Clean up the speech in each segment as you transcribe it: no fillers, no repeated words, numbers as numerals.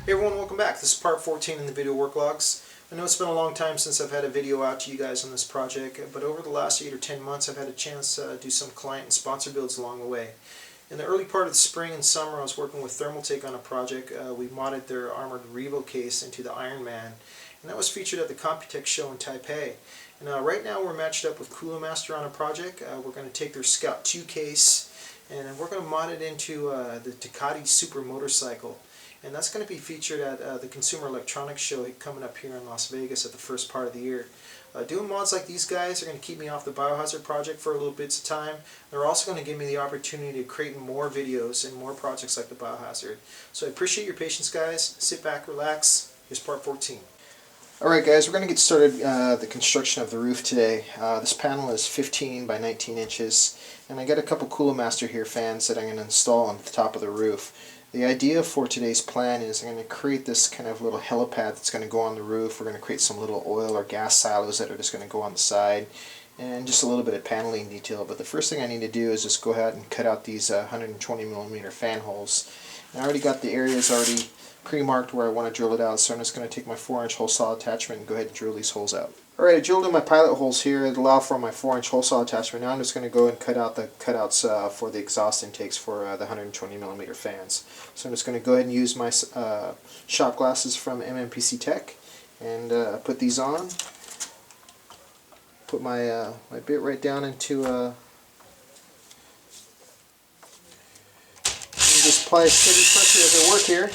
Hey everyone, welcome back. This is part 14 in the video work logs. I know it's been a long time since I've had a video out to you guys on this project, but over the last 8 or 10 months I've had a chance to do some client and sponsor builds along the way. In the early part of the spring and summer I was working with Thermaltake on a project. We modded their armored Revo case into the Iron Man, and that was featured at the Computex show in Taipei. And right now we're matched up with Koolance on a project. We're going to take their Scout 2 case and we're going to mod it into the Ducati Super motorcycle. And that's going to be featured at the Consumer Electronics Show coming up here in Las Vegas at the first part of the year. Doing mods like these guys are going to keep me off the Biohazard project for a little bits of time. They're also going to give me the opportunity to create more videos and more projects like the Biohazard. So I appreciate your patience, guys. Sit back, relax. Here's part 14. Alright guys, we're going to get started the construction of the roof today. This panel is 15 by 19 inches, and I got a couple Koolance here fans that I'm going to install on the top of the roof. The idea for today's plan is I'm going to create this kind of little helipad that's going to go on the roof. We're going to create some little oil or gas silos that are just going to go on the side, and just a little bit of paneling detail. But the first thing I need to do is just go ahead and cut out these 120mm fan holes. And I already got the areas already pre-marked where I want to drill it out, so I'm just going to take my 4-inch hole saw attachment and go ahead and drill these holes out. Alright, I drilled in my pilot holes here that allow for my 4-inch hole saw attachment. Now I'm just going to go and cut out the cutouts for the exhaust intakes for the 120mm fans. So I'm just going to go ahead and use my shot glasses from mnpctech and put these on. Put my my bit right down into and just apply steady pressure as I work here.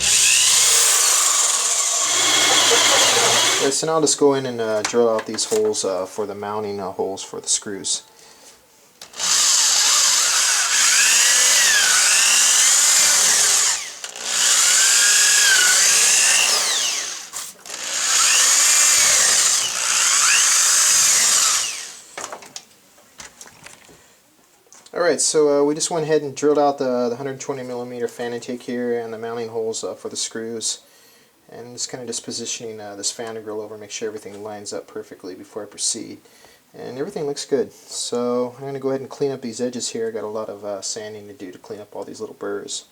Okay, so now I'll just go in and drill out these holes for the mounting holes for the screws. Alright, so we just went ahead and drilled out the 120mm fan intake here and the mounting holes for the screws. And just kind of just positioning this fan to grill over, make sure everything lines up perfectly before I proceed. And everything looks good. So I'm going to go ahead and clean up these edges here. I got a lot of sanding to do to clean up all these little burrs.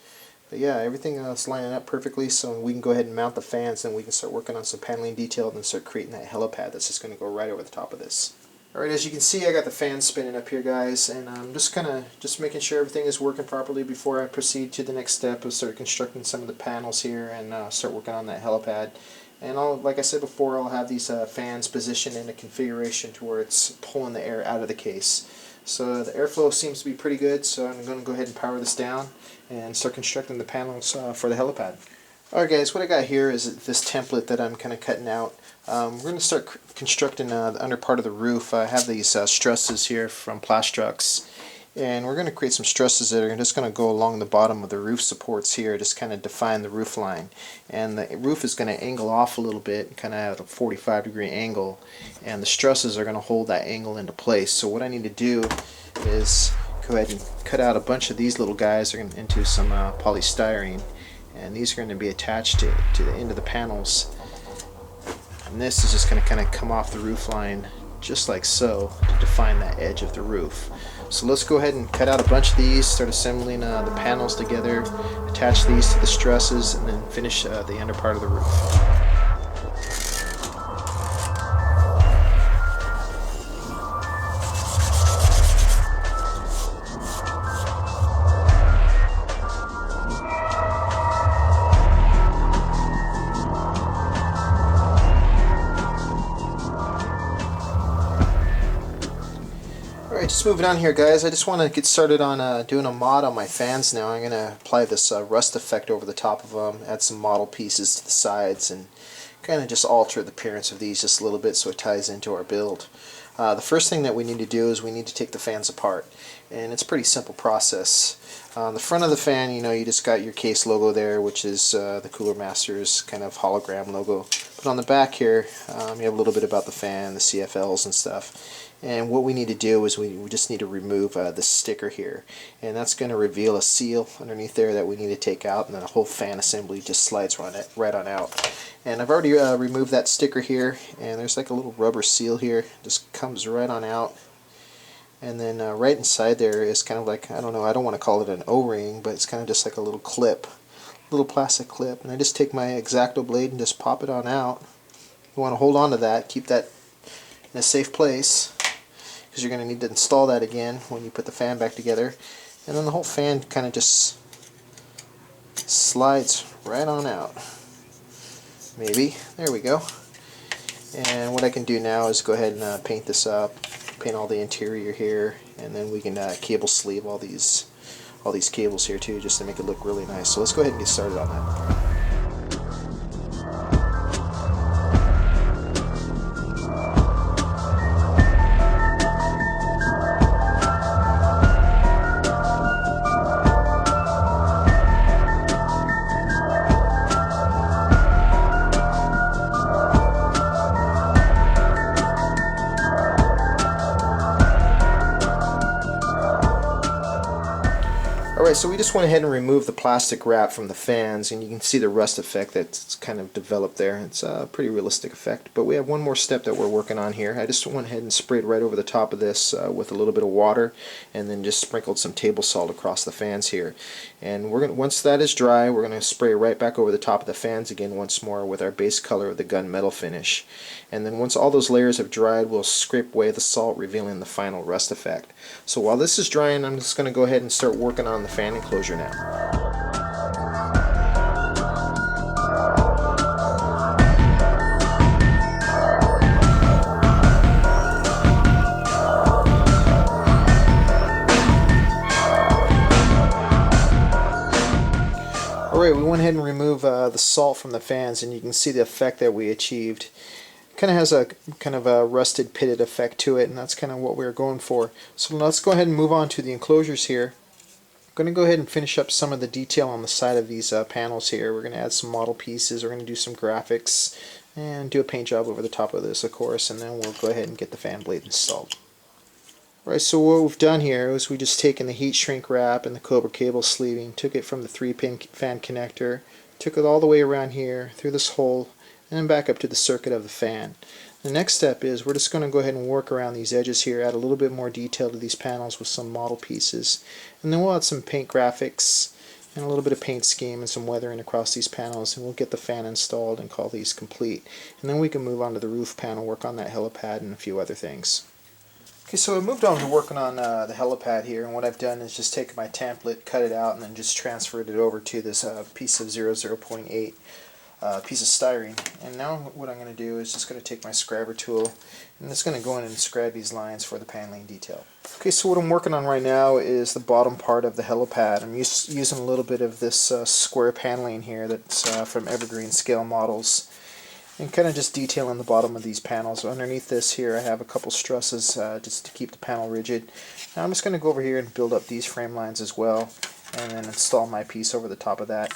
But yeah, everything is lining up perfectly, so we can go ahead and mount the fans, and we can start working on some paneling detail and then start creating that helipad that's just going to go right over the top of this. Alright, as you can see I got the fans spinning up here, guys, and I'm just making sure everything is working properly before I proceed to the next step of start constructing some of the panels here and start working on that helipad. And like I said before, I'll have these fans positioned in a configuration to where it's pulling the air out of the case. So the airflow seems to be pretty good, so I'm going to go ahead and power this down and start constructing the panels for the helipad. Alright guys, what I got here is this template that I'm kind of cutting out. We're going to start constructing the under part of the roof. I have these trusses here from Plastrux, and we're going to create some trusses that are just going to go along the bottom of the roof supports here, just kind of define the roof line. And the roof is going to angle off a little bit, kind of at a 45-degree angle, and the trusses are going to hold that angle into place. So what I need to do is go ahead and cut out a bunch of these little guys into some polystyrene. And these are going to be attached to the end of the panels, and this is just going to kind of come off the roof line just like so to define that edge of the roof. So let's go ahead and cut out a bunch of these, start assembling the panels together, attach these to the trusses, and then finish the under part of the roof. Alright, just moving on here, guys. I just want to get started on doing a mod on my fans now. I'm going to apply this rust effect over the top of them, add some model pieces to the sides, and kind of just alter the appearance of these just a little bit so it ties into our build. The first thing that we need to do is we need to take the fans apart, and it's a pretty simple process. On the front of the fan, you just got your case logo there, which is the Cooler Masters kind of hologram logo. But on the back here, you have a little bit about the fan, the CFLs and stuff. And what we need to do is we just need to remove this sticker here, and that's going to reveal a seal underneath there that we need to take out, and then the whole fan assembly just slides right on out. And I've already removed that sticker here, and there's like a little rubber seal here, just comes right on out. And then right inside there is kind of like, I don't know, I don't want to call it an O-ring, but it's kind of just like a little clip little plastic clip, and I just take my X-Acto blade and just pop it on out. You want to hold on to that, keep that in a safe place, because you're going to need to install that again when you put the fan back together. And then the whole fan kind of just slides right on out. Maybe. There we go. And what I can do now is go ahead and paint this up, paint all the interior here, and then we can cable sleeve all these cables here too, just to make it look really nice. So let's go ahead and get started on that. Alright, so we just went ahead and removed the plastic wrap from the fans, and you can see the rust effect that's kind of developed there. It's a pretty realistic effect, but we have one more step that we're working on here. I just went ahead and sprayed right over the top of this with a little bit of water, and then just sprinkled some table salt across the fans here. And we're gonna, once that is dry, we're going to spray right back over the top of the fans again once more with our base color of the gunmetal finish. And then once all those layers have dried, we'll scrape away the salt, revealing the final rust effect. So while this is drying, I'm just going to go ahead and start working on the fan enclosure now. Alright, we went ahead and removed the salt from the fans, and you can see the effect that we achieved. Kind of has a kind of a rusted, pitted effect to it, and that's kind of what we were going for. So let's go ahead and move on to the enclosures here. I'm going to go ahead and finish up some of the detail on the side of these panels here. We're going to add some model pieces, we're going to do some graphics, and do a paint job over the top of this, of course, and then we'll go ahead and get the fan blade installed. Alright, so what we've done here is we just taken the heat shrink wrap and the Cobra cable sleeving, took it from the 3-pin fan connector, took it all the way around here, through this hole, and then back up to the circuit of the fan. The next step is we're just going to go ahead and work around these edges here, add a little bit more detail to these panels with some model pieces, and then we'll add some paint graphics and a little bit of paint scheme and some weathering across these panels, and we'll get the fan installed and call these complete. And then we can move on to the roof panel, work on that helipad and a few other things. Okay, so I moved on to working on the helipad here, and what I've done is just taken my template, cut it out, and then just transferred it over to this piece of 0.8 piece of styrene. And now what I'm going to do is just going to take my scriber tool and it's going to go in and scribe these lines for the paneling detail. Okay, so what I'm working on right now is the bottom part of the helipad. I'm using a little bit of this square paneling here that's from Evergreen Scale Models, and kind of just detailing the bottom of these panels. So underneath this here I have a couple trusses just to keep the panel rigid. Now I'm just going to go over here and build up these frame lines as well, and then install my piece over the top of that.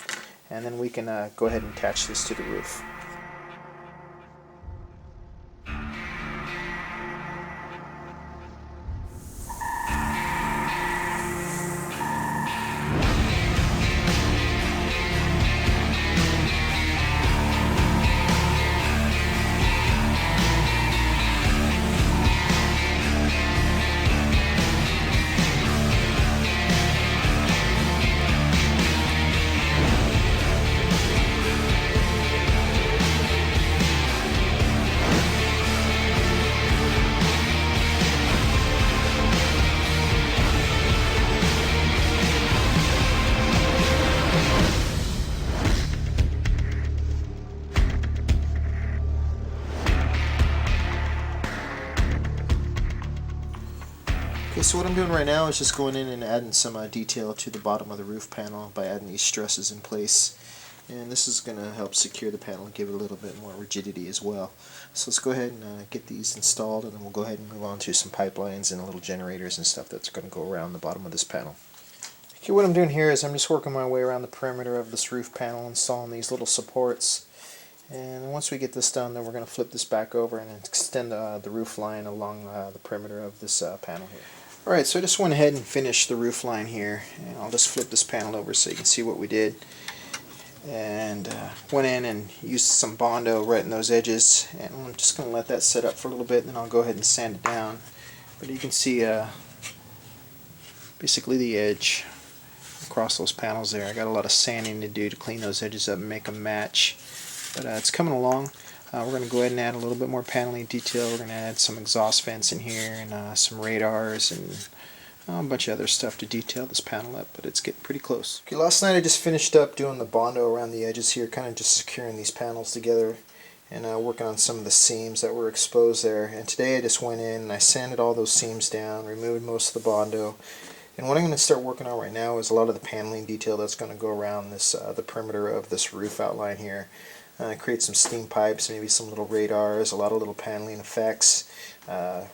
And then we can go ahead and attach this to the roof. Okay, so what I'm doing right now is just going in and adding some detail to the bottom of the roof panel by adding these stresses in place. And this is going to help secure the panel and give it a little bit more rigidity as well. So let's go ahead and get these installed, and then we'll go ahead and move on to some pipelines and little generators and stuff that's going to go around the bottom of this panel. Okay, what I'm doing here is I'm just working my way around the perimeter of this roof panel, installing these little supports. And once we get this done, then we're going to flip this back over and extend the roof line along the perimeter of this panel here. Alright, so I just went ahead and finished the roof line here, and I'll just flip this panel over so you can see what we did. And went in and used some Bondo right in those edges, and I'm just going to let that set up for a little bit, and then I'll go ahead and sand it down. But you can see basically the edge. Of across those panels there. I got a lot of sanding to do to clean those edges up and make them match. But it's coming along. We're going to go ahead and add a little bit more paneling detail. We're going to add some exhaust vents in here and some radars and a bunch of other stuff to detail this panel up, but it's getting pretty close. Okay, last night I just finished up doing the Bondo around the edges here, kind of just securing these panels together and working on some of the seams that were exposed there. And today I just went in and I sanded all those seams down, removed most of the Bondo. And what I'm going to start working on right now is a lot of the paneling detail that's going to go around this the perimeter of this roof outline here. Create some steam pipes, maybe some little radars, a lot of little paneling effects.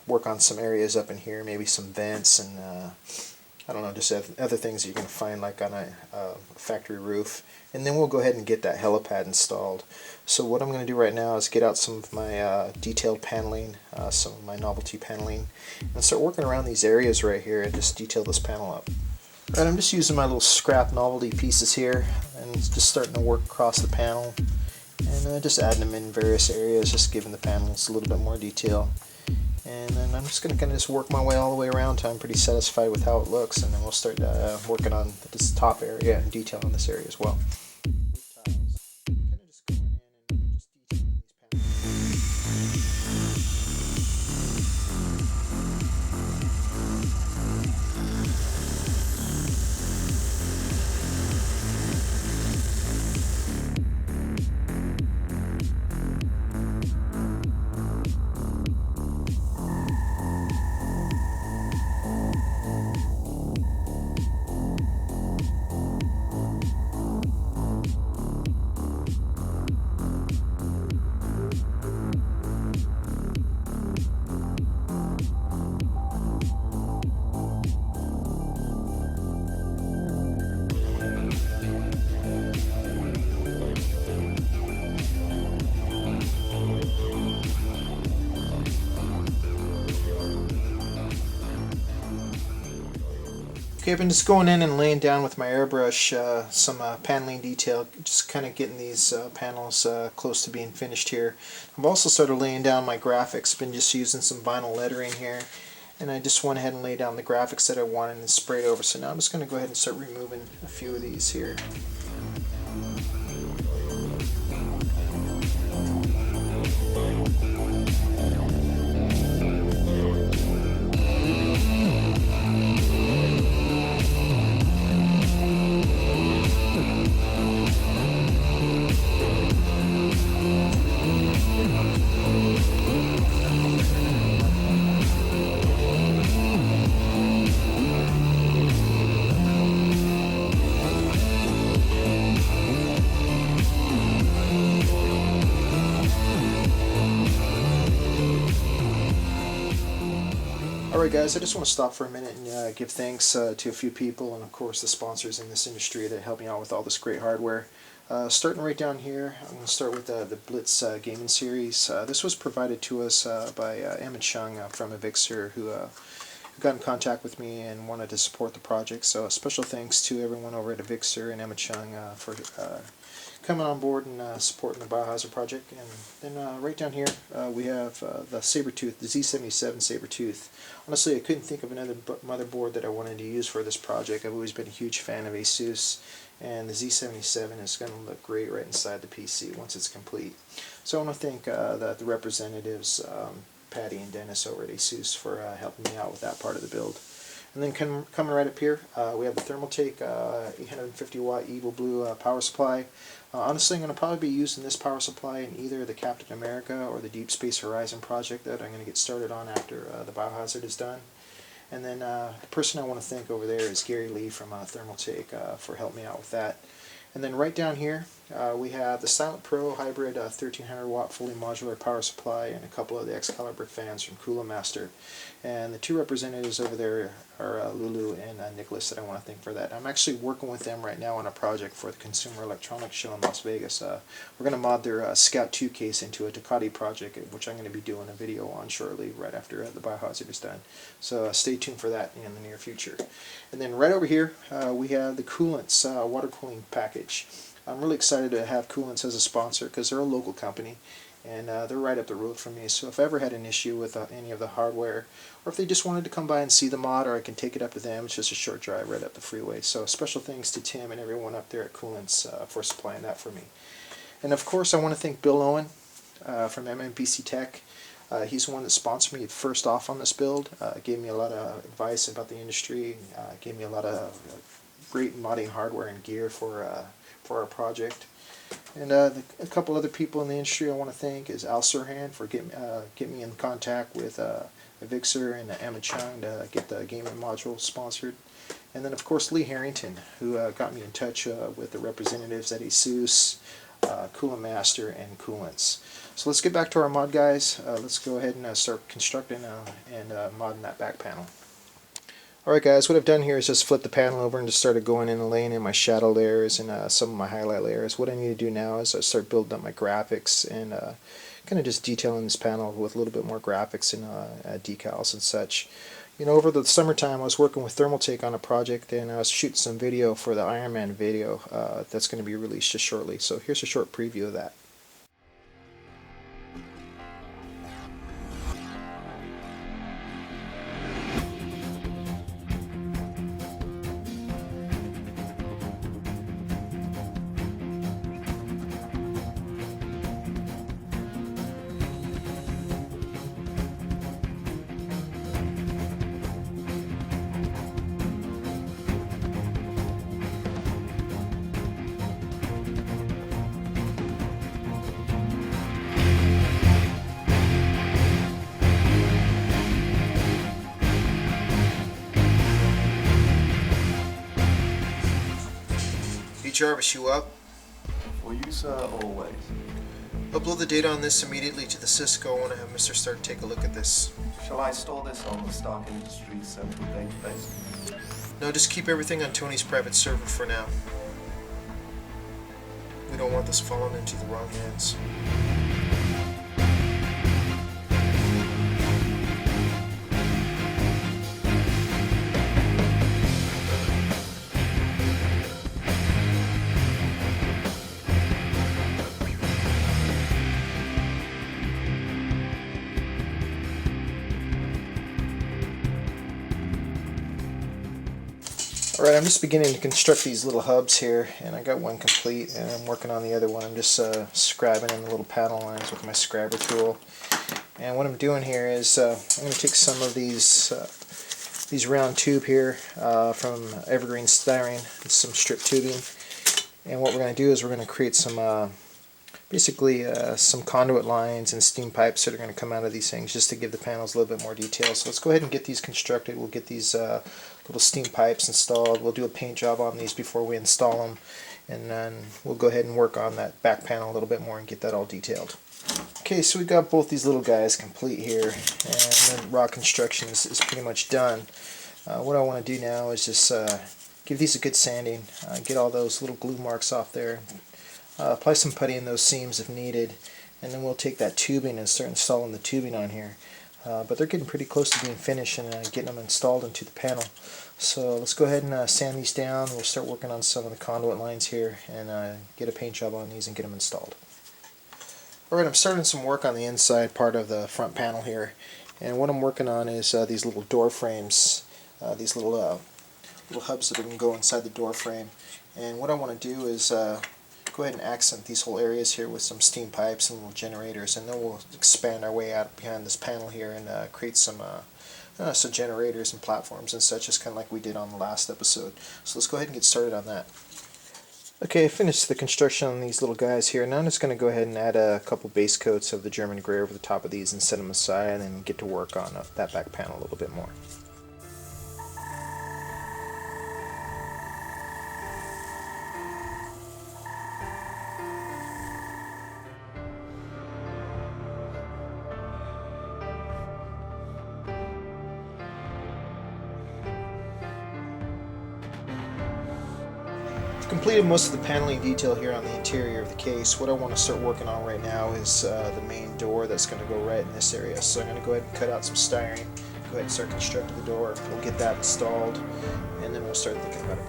Work on some areas up in here, maybe some vents and I don't know, just other things that you're going to find like on a factory roof. And then we'll go ahead and get that helipad installed. So what I'm going to do right now is get out some of my detailed paneling, some of my novelty paneling, and start working around these areas right here and just detail this panel up. Right, I'm just using my little scrap novelty pieces here and just starting to work across the panel and just adding them in various areas, just giving the panels a little bit more detail. And then I'm just going to kind of just work my way all the way around till I'm pretty satisfied with how it looks, and then we'll start working on this top area and detail on this area as well. Okay, I've been just going in and laying down with my airbrush some paneling detail, just kind of getting these panels close to being finished here. I've also started laying down my graphics, been just using some vinyl lettering here, and I just went ahead and laid down the graphics that I wanted and sprayed over. So now I'm just going to go ahead and start removing a few of these here. Alright guys, I just want to stop for a minute and give thanks to a few people and of course the sponsors in this industry that help me out with all this great hardware. Starting right down here, I'm going to start with the Blitz gaming series. This was provided to us by Emma Chung from Avexir, who got in contact with me and wanted to support the project. So special thanks to everyone over at Avexir and Emma Chung for coming on board and supporting the Biohazard project. And then right down here we have the Sabertooth, the Z77 Sabertooth. Honestly, I couldn't think of another motherboard that I wanted to use for this project. I've always been a huge fan of Asus, and the Z77 is going to look great right inside the PC once it's complete. So I want to thank the representatives, Patty and Dennis over at Asus, for helping me out with that part of the build. And then coming right up here, we have the Thermaltake 850 watt Evil Blue power supply. Honestly, I'm going to probably be using this power supply in either the Captain America or the Deep Space Horizon project that I'm going to get started on after the Biohazard is done. And then the person I want to thank over there is Gary Lee from Thermaltake for helping me out with that. And then right down here we have the Silent Pro Hybrid 1300 watt fully modular power supply and a couple of the Excalibur fans from Koolance. And the two representatives over there are Lulu and Nicholas that I want to thank for that. I'm actually working with them right now on a project for the Consumer Electronics Show in Las Vegas. We're going to mod their Scout 2 case into a Ducati project, which I'm going to be doing a video on shortly, right after the Biohazard is done. So stay tuned for that in the near future. And then right over here we have the Koolance water cooling package. I'm really excited to have Koolance as a sponsor because they're a local company, and they're right up the road from me, so if I ever had an issue with any of the hardware, or if they just wanted to come by and see the mod, or I can take it up to them, it's just a short drive right up the freeway. So special thanks to Tim and everyone up there at Koolance for supplying that for me. And of course I want to thank Bill Owen from mnpctech. He's the one that sponsored me first off on this build, gave me a lot of advice about the industry, gave me a lot of great modding hardware and gear for our project. And a couple other people in the industry I want to thank is Al Sirhan for getting me in contact with Avexir and Emma Chung to get the gaming module sponsored. And then of course Lee Harrington, who got me in touch with the representatives at Asus, Master, and Koolance. So let's get back to our mod, guys. Let's go ahead and start constructing and modding that back panel. Alright guys, what I've done here is just flip the panel over and just started going in and laying in my shadow layers and some of my highlight layers. What I need to do now is I start building up my graphics and kind of just detailing this panel with a little bit more graphics and decals and such. You know, over the summertime I was working with Thermaltake on a project, and I was shooting some video for the Iron Man video that's going to be released just shortly. So here's a short preview of that. Jarvis, you up? For you, sir, always. Upload the data on this immediately to the Cisco. I want to have Mr. Stark take a look at this. Shall I store this on the Stark Industries central database? No, just keep everything on Tony's private server for now. We don't want this falling into the wrong hands. Alright, I'm just beginning to construct these little hubs here, and I got one complete and I'm working on the other one. I'm just scribing in the little panel lines with my scriber tool. And what I'm doing here is I'm going to take some of these round tube here from evergreen styrene, some strip tubing, and what we're going to do is we're going to create some basically some conduit lines and steam pipes that are going to come out of these things just to give the panels a little bit more detail. So let's go ahead and get these constructed. We'll get these little steam pipes installed. We'll do a paint job on these before we install them, and then we'll go ahead and work on that back panel a little bit more and get that all detailed. Okay, so we've got both these little guys complete here, and the raw construction is pretty much done. What I want to do now is just give these a good sanding, get all those little glue marks off there. Apply some putty in those seams if needed, and then we'll take that tubing and start installing the tubing on here. But they're getting pretty close to being finished and getting them installed into the panel. So let's go ahead and sand these down. We'll start working on some of the conduit lines here and get a paint job on these and get them installed. Alright, I'm starting some work on the inside part of the front panel here, and what I'm working on is these little door frames, these little hubs that can go inside the door frame. And what I want to do is go ahead and accent these whole areas here with some steam pipes and little generators, and then we'll expand our way out behind this panel here and create some generators and platforms and such, just kind of like we did on the last episode. So let's go ahead and get started on that. Okay, I finished the construction on these little guys here. Now I'm just going to go ahead and add a couple base coats of the German gray over the top of these and set them aside, and then get to work on that back panel a little bit more. Completed most of the paneling detail here on the interior of the case. What I want to start working on right now is the main door that's going to go right in this area. So I'm going to go ahead and cut out some styrene, go ahead and start constructing the door. We'll get that installed, and then we'll start thinking about it.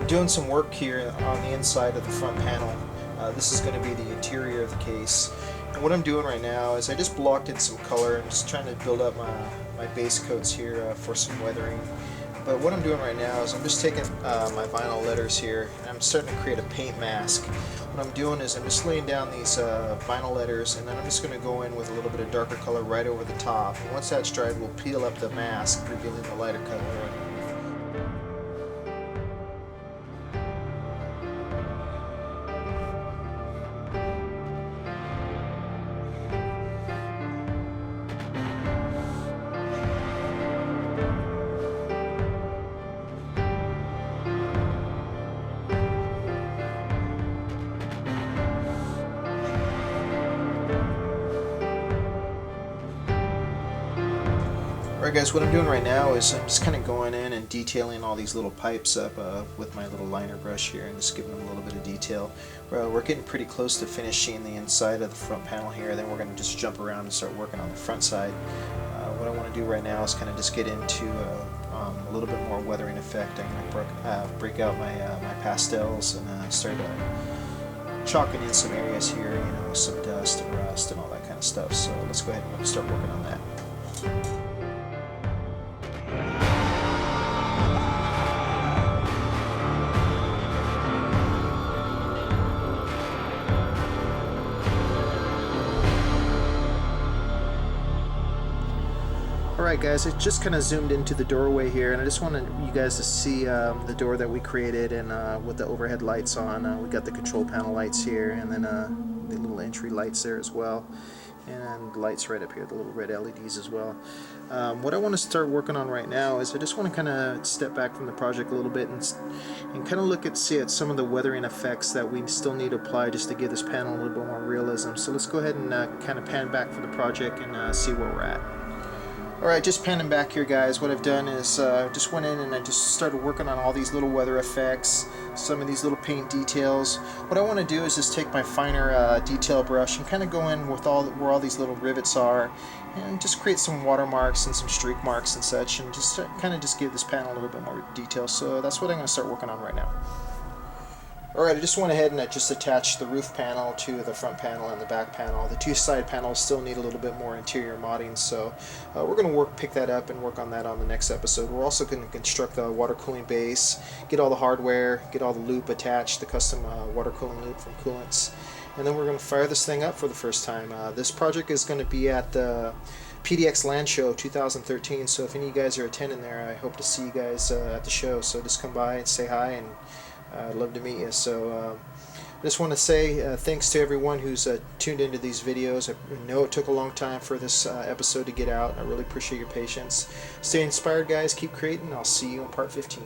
We're doing some work here on the inside of the front panel. This is going to be the interior of the case. And what I'm doing right now is I just blocked in some color. I'm just trying to build up my base coats here for some weathering. But what I'm doing right now is I'm just taking my vinyl letters here and I'm starting to create a paint mask. What I'm doing is I'm just laying down these vinyl letters, and then I'm just going to go in with a little bit of darker color right over the top. And once that's dried, we'll peel up the mask, revealing the lighter color. Alright guys, what I'm doing right now is I'm just kind of going in and detailing all these little pipes up with my little liner brush here and just giving them a little bit of detail. We're getting pretty close to finishing the inside of the front panel here, then we're going to just jump around and start working on the front side. What I want to do right now is kind of just get into a little bit more weathering effect. I'm going to break out my pastels and start chalking in some areas here, you know, some dust and rust and all that kind of stuff. So let's go ahead and start working on that. Alright guys, I just kind of zoomed into the doorway here, and I just wanted you guys to see the door that we created, and with the overhead lights on. We got the control panel lights here, and then the little entry lights there as well, and lights right up here, the little red LEDs as well. What I want to start working on right now is I just want to kind of step back from the project a little bit and kind of look at some of the weathering effects that we still need to apply just to give this panel a little bit more realism. So let's go ahead and kind of pan back for the project and see where we're at. Alright, just panning back here guys, what I've done is just went in and I just started working on all these little weather effects, some of these little paint details. What I want to do is just take my finer detail brush and kind of go in with where all these little rivets are, and just create some watermarks and some streak marks and such, and just kind of just give this panel a little bit more detail. So that's what I'm going to start working on right now. Alright, I just went ahead and I just attached the roof panel to the front panel and the back panel. The two side panels still need a little bit more interior modding, so we're going to pick that up and work on that on the next episode. We're also going to construct the water cooling base, get all the hardware, get all the loop attached, the custom water cooling loop from Koolance, and then we're going to fire this thing up for the first time. This project is going to be at the PDX Land Show 2013, so if any of you guys are attending there, I hope to see you guys at the show. So just come by and say hi, and I'd love to meet you. So I just want to say thanks to everyone who's tuned into these videos. I know it took a long time for this episode to get out. I really appreciate your patience. Stay inspired guys, keep creating. I'll see you in part 15.